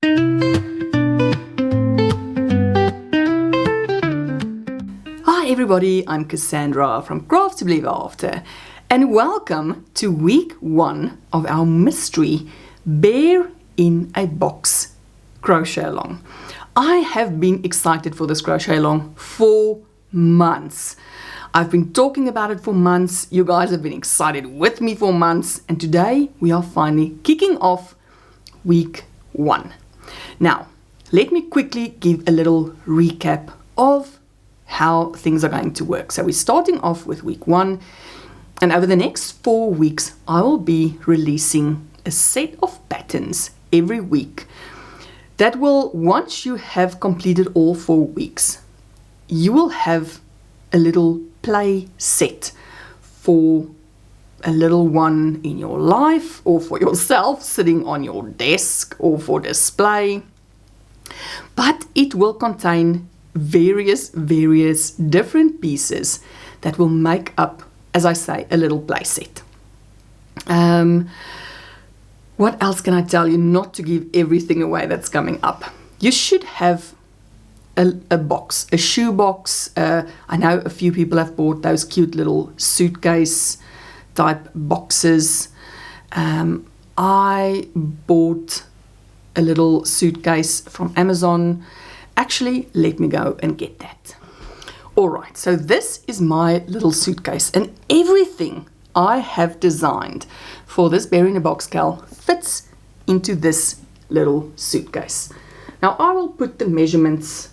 Hi everybody, I'm Cassandra from Crafts to Believe After, and welcome to week 1 of our mystery Bear in a Box crochet along. I have been excited for this crochet along for months. I've been talking about it for months. You guys have been excited with me for months, and today we are finally kicking off week 1. Now, let me quickly give a little recap of how things are going to work. So we're starting off with week 1, and over the next 4 weeks I will be releasing a set of patterns every week that will, once you have completed all 4 weeks, you will have a little play set for a little one in your life, or for yourself sitting on your desk, or for display. But it will contain various different pieces that will make up, as I say, a little play set. What else can I tell you, not to give everything away that's coming up? You should have a box, a shoe box. I know a few people have bought those cute little suitcase type boxes. I bought a little suitcase from Amazon. Actually, let me go and get that. Alright, so this is my little suitcase, and everything I have designed for this Bear in a Box cal fits into this little suitcase. Now I will put the measurements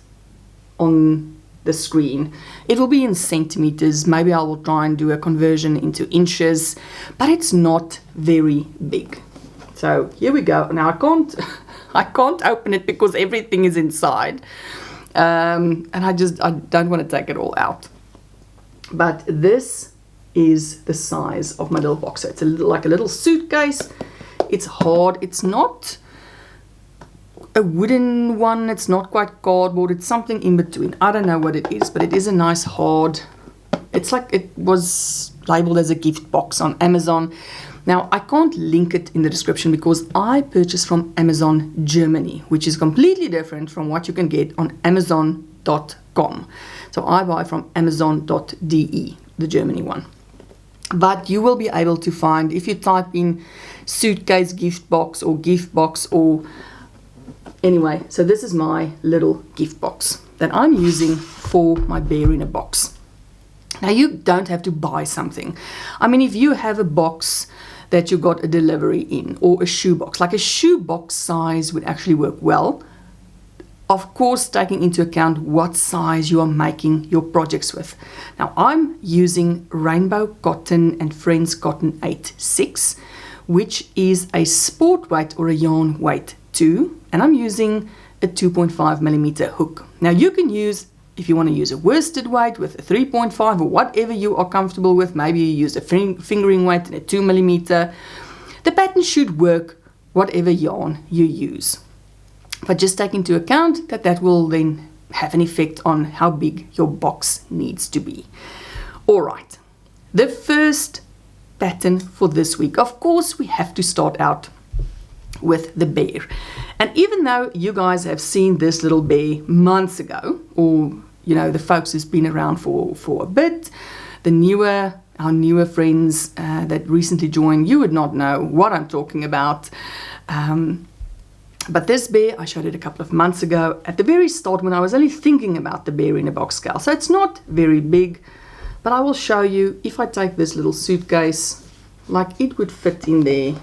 on the screen. It will be in centimeters. Maybe I will try and do a conversion into inches, but it's not very big. So here we go. Now I can't open it because everything is inside, and I don't want to take it all out. But this is the size of my little box. So it's like a little suitcase. It's hard. It's not a wooden one. It's not quite cardboard. It's something in between. I don't know what it is, but it is a nice hard. It's like it was labeled as a gift box on Amazon. Now, I can't link it in the description because I purchased from Amazon Germany, which is completely different from what you can get on Amazon.com. So I buy from Amazon.de, the Germany one. But you will be able to find, if you type in suitcase gift box or anyway, so this is my little gift box that I'm using for my Bear in a Box. Now, you don't have to buy something. I mean, if you have a box that you got a delivery in, or a shoe box, like a shoe box size would actually work well. Of course, taking into account what size you are making your projects with. Now, I'm using Rainbow Cotton and Friends Cotton 8/6, which is a sport weight or a yarn weight 2, and I'm using a 2.5 millimeter hook. Now, you can use, if you want to use a worsted weight with a 3.5 or whatever you are comfortable with, maybe you use a fingering weight and a 2 millimeter. The pattern should work whatever yarn you use. But just take into account that that will then have an effect on how big your box needs to be. Alright, the first pattern for this week. Of course, we have to start out with the bear. And even though you guys have seen this little bear months ago, or you know, the folks who's been around for a bit, our newer friends that recently joined, you would not know what I'm talking about. But this bear, I showed it a couple of months ago at the very start when I was only thinking about the Bear in a Box cal. So it's not very big, but I will show you, if I take this little suitcase, like it would fit in there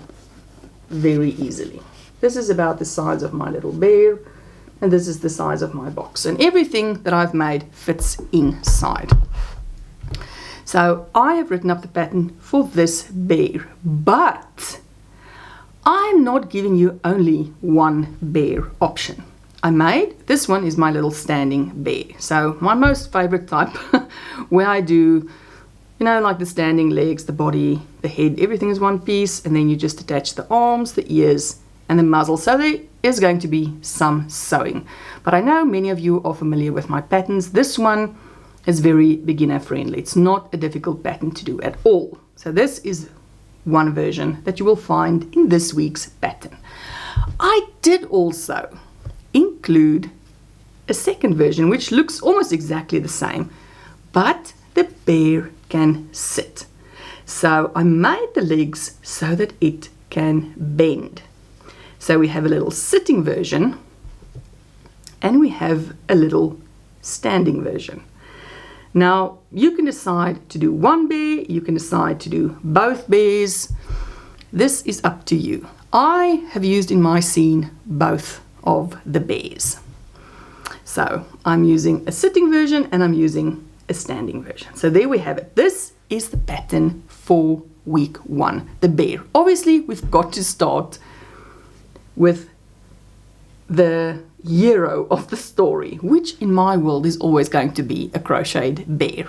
very easily. This is about the size of my little bear, and this is the size of my box, and everything that I've made fits inside. So I have written up the pattern for this bear, but I'm not giving you only one bear option. This one is my little standing bear. So my most favorite type, where I do, you know, like the standing legs, the body, the head, everything is one piece, and then you just attach the arms, the ears, and the muzzle. So there is going to be some sewing. But I know many of you are familiar with my patterns. This one is very beginner friendly. It's not a difficult pattern to do at all. So this is one version that you will find in this week's pattern. I did also include a second version which looks almost exactly the same, but the bear can sit. So I made the legs so that it can bend. So we have a little sitting version and we have a little standing version. Now you can decide to do one bear, you can decide to do both bears. This is up to you. I have used in my scene both of the bears. So I'm using a sitting version and I'm using a standing version. So there we have it. This is the pattern for week 1, the bear. Obviously we've got to start with the hero of the story, which in my world is always going to be a crocheted bear.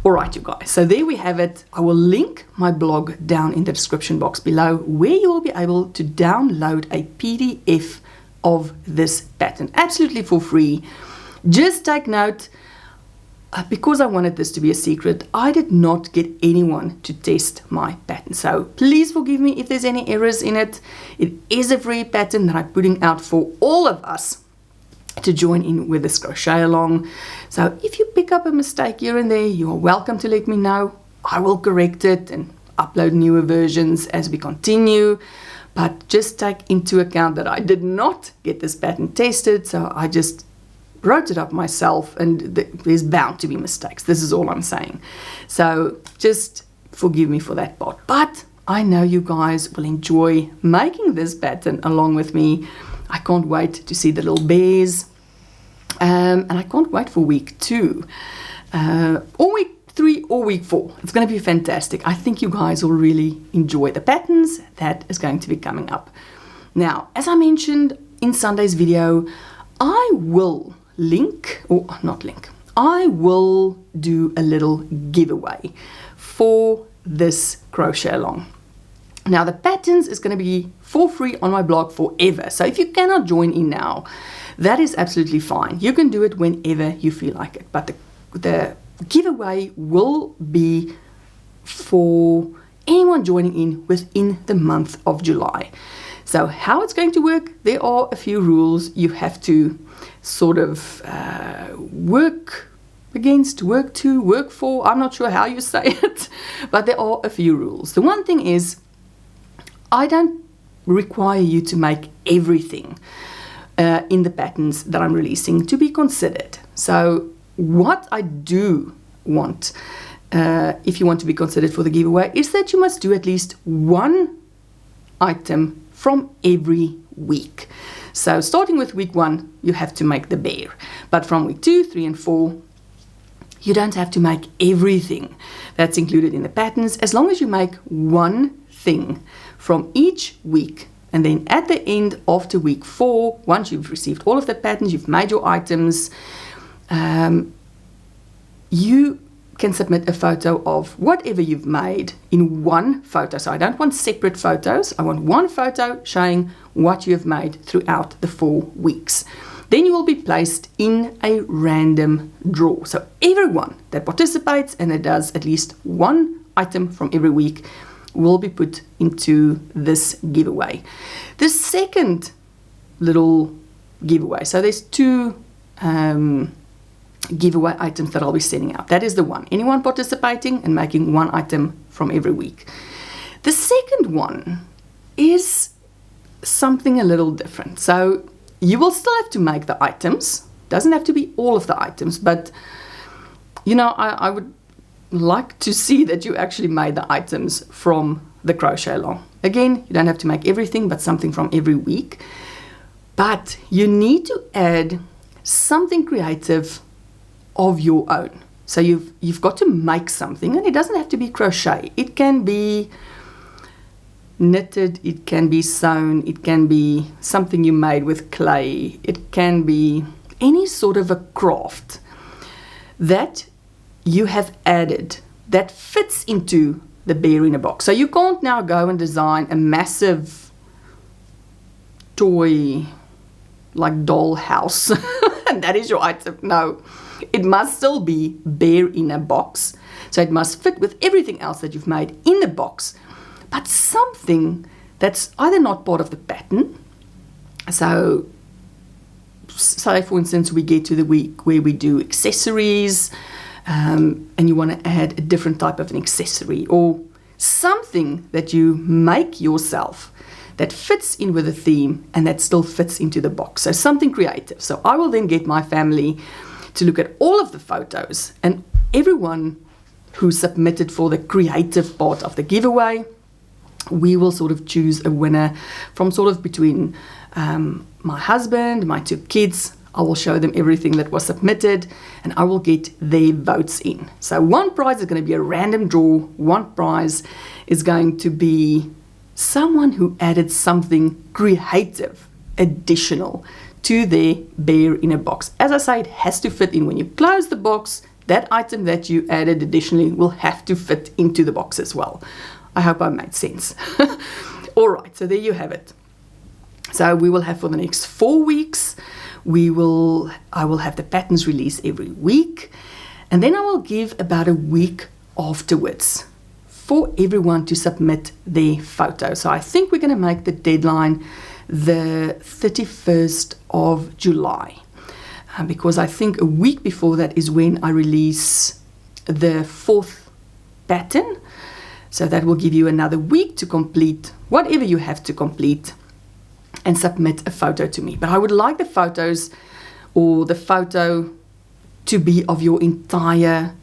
Alright you guys, so there we have it. I will link my blog down in the description box below, where you will be able to download a PDF of this pattern absolutely for free. Just take note, because I wanted this to be a secret, I did not get anyone to test my pattern. So please forgive me if there's any errors in it. It is a free pattern that I'm putting out for all of us to join in with this crochet along. So if you pick up a mistake here and there, you are welcome to let me know. I will correct it and upload newer versions as we continue. But just take into account that I did not get this pattern tested, so I just wrote it up myself, and there's bound to be mistakes. This is all I'm saying. So just forgive me for that part. But I know you guys will enjoy making this pattern along with me. I can't wait to see the little bears. And I can't wait for week 2. Or week 3 or week 4. It's going to be fantastic. I think you guys will really enjoy the patterns that is going to be coming up. Now, as I mentioned in Sunday's video, I will I will do a little giveaway for this crochet along. Now the patterns is going to be for free on my blog forever. So if you cannot join in now, that is absolutely fine. You can do it whenever you feel like it. But the giveaway will be for anyone joining in within the month of July. So how it's going to work, there are a few rules you have to sort of work against, work to, work for. I'm not sure how you say it, but there are a few rules. The one thing is, I don't require you to make everything in the patterns that I'm releasing to be considered. So what I do want, if you want to be considered for the giveaway, is that you must do at least one item from every week. So starting with week 1, you have to make the bear. But from week 2, 3 and 4, you don't have to make everything that's included in the patterns, as long as you make one thing from each week. And then at the end, after week 4, once you've received all of the patterns, you've made your items, you can submit a photo of whatever you've made in one photo. So I don't want separate photos. I want one photo showing what you have made throughout the 4 weeks. Then you will be placed in a random draw. So everyone that participates and that does at least one item from every week will be put into this giveaway. The second little giveaway, so there's 2 giveaway items that I'll be sending out. That is the one. Anyone participating and making one item from every week. The second one is something a little different. So you will still have to make the items. Doesn't have to be all of the items, but you know, I would like to see that you actually made the items from the crochet along. Again, you don't have to make everything, but something from every week. But you need to add something creative of your own. So you've got to make something, and it doesn't have to be crochet. It can be knitted, it can be sewn, it can be something you made with clay, it can be any sort of a craft that you have added that fits into the bear in a box. So you can't now go and design a massive toy like doll house and that is your item. No, it must still be bear in a box. So it must fit with everything else that you've made in the box, but something that's either not part of the pattern So say for instance we get to the week where we do accessories, and you want to add a different type of an accessory or something that you make yourself that fits in with the theme and that still fits into the box. So something creative. So I will then get my family to look at all of the photos, and everyone who submitted for the creative part of the giveaway, we will sort of choose a winner from sort of between my husband, my 2 kids. I will show them everything that was submitted and I will get their votes in. So one prize is going to be a random draw. One prize is going to be someone who added something creative, additional to their bear in a box. As I say, it has to fit in. When you close the box, that item that you added additionally will have to fit into the box as well. I hope I made sense. All right, so there you have it. So we will have for the next 4 weeks, I will have the patterns released every week, and then I will give about a week afterwards for everyone to submit their photo. So I think we're going to make the deadline the 31st of July, because I think a week before that is when I release the 4th pattern. So that will give you another week to complete whatever you have to complete and submit a photo to me. But I would like the photos or the photo to be of your entire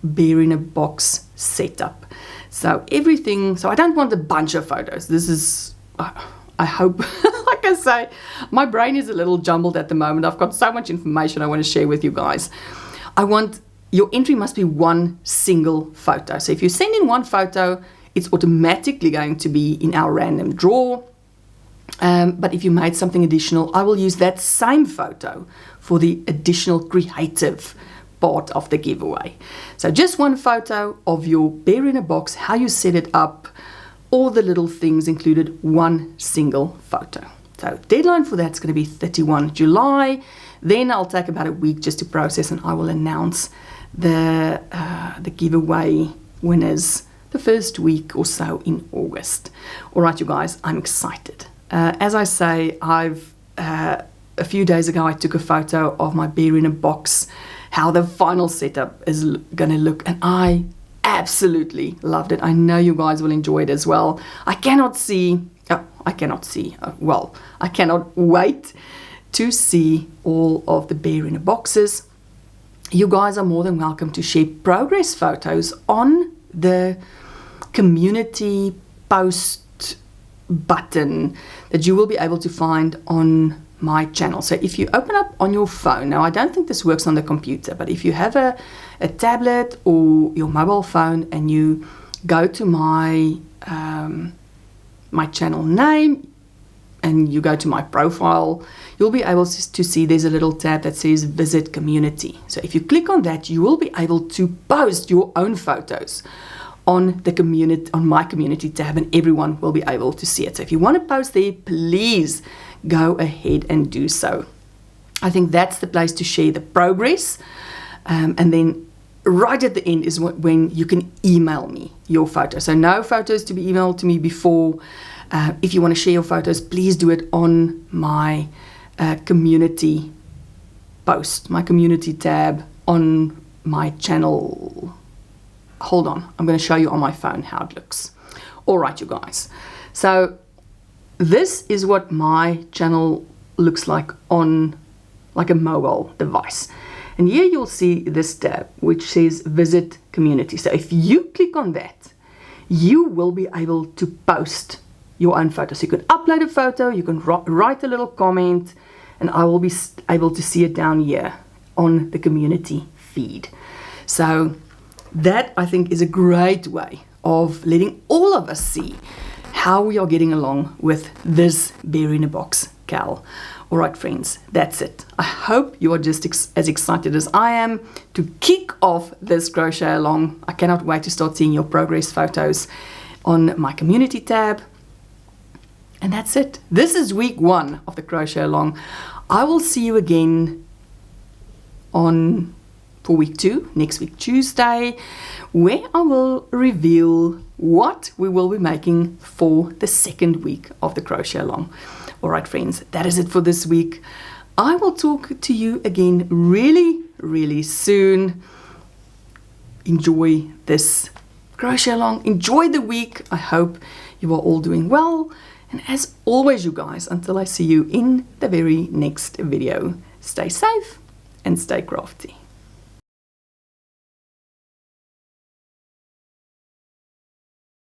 bear in a box setup. So everything, so I don't want a bunch of photos. This is, I hope, like I say, my brain is a little jumbled at the moment. I've got so much information I want to share with you guys. Your entry must be one single photo. So if you send in one photo, it's automatically going to be in our random draw. But if you made something additional, I will use that same photo for the additional creative part of the giveaway. So just one photo of your bear in a box, how you set it up, all the little things included, one single photo. So deadline for that's going to be 31 July. Then I'll take about a week just to process, and I will announce the giveaway winners the first week or so in August. All right, you guys, I'm excited. As I say, a few days ago I took a photo of my bear in a box, how the final setup is going to look, and I absolutely loved it. I know you guys will enjoy it as well. I cannot wait to see all of the bear in a boxes. You guys are more than welcome to share progress photos on the community post button that you will be able to find on my channel. So if you open up on your phone, now I don't think this works on the computer, but if you have a tablet or your mobile phone and you go to my channel name and you go to my profile, you'll be able to see there's a little tab that says visit community. So if you click on that, you will be able to post your own photos on the community, on my community tab, and everyone will be able to see it. So if you want to post there, please go ahead and do so. I think that's the place to share the progress. And then right at the end is when you can email me your photo. So no photos to be emailed to me before. If you want to share your photos, please do it on my community post, my community tab on my channel. Hold on, I'm going to show you on my phone how it looks. All right, you guys. So this is what my channel looks like on like a mobile device. And here you'll see this tab which says visit community. So if you click on that, you will be able to post your own photo. So you can upload a photo, you can write a little comment, and I will be able to see it down here on the community feed. So that, I think, is a great way of letting all of us see how we are getting along with this bear in a box cal. All right, friends, that's it. I hope you are just as excited as I am to kick off this crochet along. I cannot wait to start seeing your progress photos on my community tab. And that's it. This is week 1 of the crochet along. I will see you again for week 2, next week Tuesday, where I will reveal what we will be making for the second week of the crochet along. All right, friends, that is it for this week. I will talk to you again really, really soon. Enjoy this crochet along. Enjoy the week. I hope you are all doing well. And as always, you guys, until I see you in the very next video, stay safe and stay crafty.